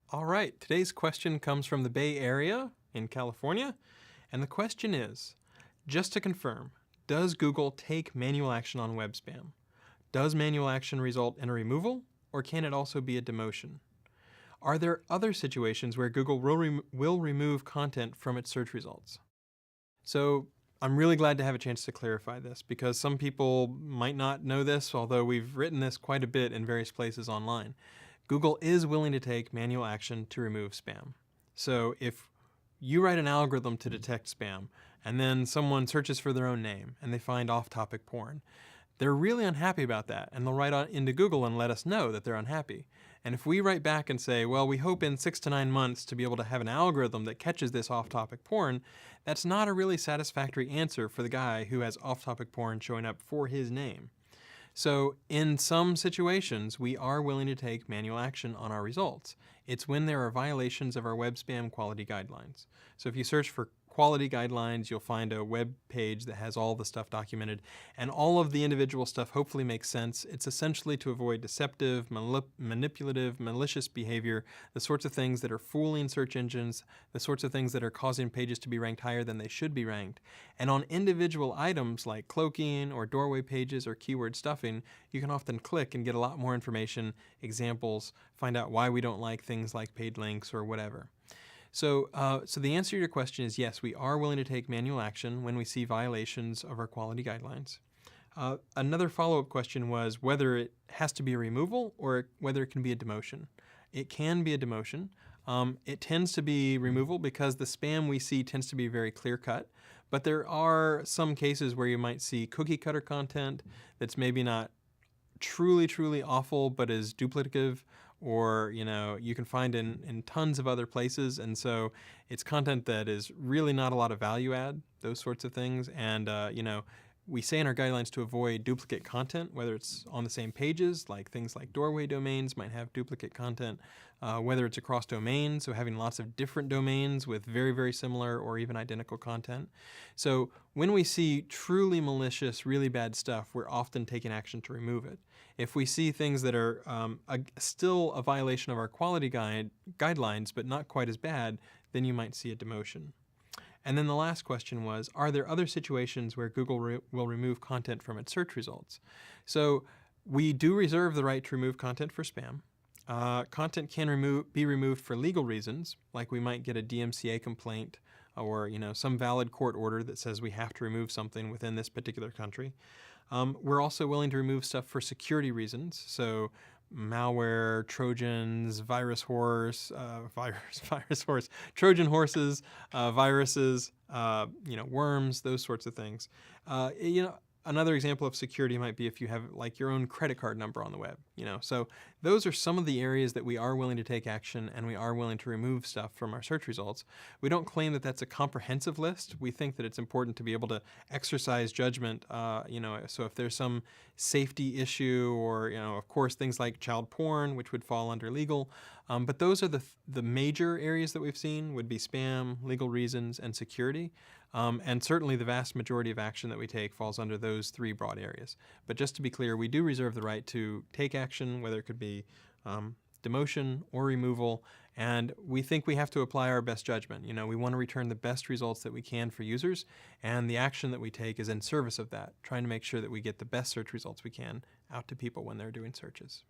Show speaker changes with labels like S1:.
S1: All right, today's question comes from the Bay Area in California, and the question is, just to confirm, does Google take manual action on web spam? Does manual action result in a removal, or can it also be a demotion? Are there other situations where Google will remove content from its search results? So I'm really glad to have a chance to clarify this because some people might not know this, although we've written this quite a bit in various places online. Google is willing to take manual action to remove spam. So if you write an algorithm to detect spam, and then someone searches for their own name and they find off-topic porn, they're really unhappy about that, and they'll write into Google and let us know that they're unhappy. And if we write back and say, well, we hope in 6 to 9 months to be able to have an algorithm that catches this off-topic porn, that's not a really satisfactory answer for the guy who has off-topic porn showing up for his name. So in some situations, we are willing to take manual action on our results. It's when there are violations of our web spam quality guidelines. So if you search for quality guidelines, you'll find a web page that has all the stuff documented, and all of the individual stuff hopefully makes sense. It's essentially to avoid deceptive, manipulative, malicious behavior, the sorts of things that are fooling search engines, the sorts of things that are causing pages to be ranked higher than they should be ranked. And on individual items like cloaking or doorway pages or keyword stuffing, you can often click and get a lot more information, examples, find out why we don't like things like paid links or whatever. So the answer to your question is yes, we are willing to take manual action when we see violations of our quality guidelines. Another follow-up question was whether it has to be a removal or whether it can be a demotion. It can be a demotion. It tends to be removal because the spam we see tends to be very clear-cut, but there are some cases where you might see cookie-cutter content that's maybe not truly awful but is duplicative, or you can find in tons of other places, and so it's content that is really not a lot of value add, those sorts of things. And we say in our guidelines to avoid duplicate content, whether it's on the same pages, like things like doorway domains might have duplicate content, whether it's across domains, so having lots of different domains with very similar or even identical content. So when we see truly malicious, really bad stuff, we're often taking action to remove it. If we see things that are still a violation of our quality guidelines, but not quite as bad, then you might see a demotion. And then the last question was, are there other situations where Google will remove content from its search results? So we do reserve the right to remove content for spam. Content can be removed for legal reasons, like we might get a DMCA complaint or some valid court order that says we have to remove something within this particular country. We're also willing to remove stuff for security reasons, so malware, Trojans, Trojan horses, viruses, worms, those sorts of things. Another example of security might be if you have like your own credit card number on the web, So those are some of the areas that we are willing to take action, and we are willing to remove stuff from our search results. We don't claim that that's a comprehensive list. We think that it's important to be able to exercise judgment, so if there's some safety issue or, of course, things like child porn, which would fall under legal. But those are the major areas that we've seen would be spam, legal reasons, and security. And certainly the vast majority of action that we take falls under those three broad areas. But just to be clear, we do reserve the right to take action, whether it could be demotion or removal, and we think we have to apply our best judgment. We want to return the best results that we can for users, and the action that we take is in service of that, trying to make sure that we get the best search results we can out to people when they're doing searches.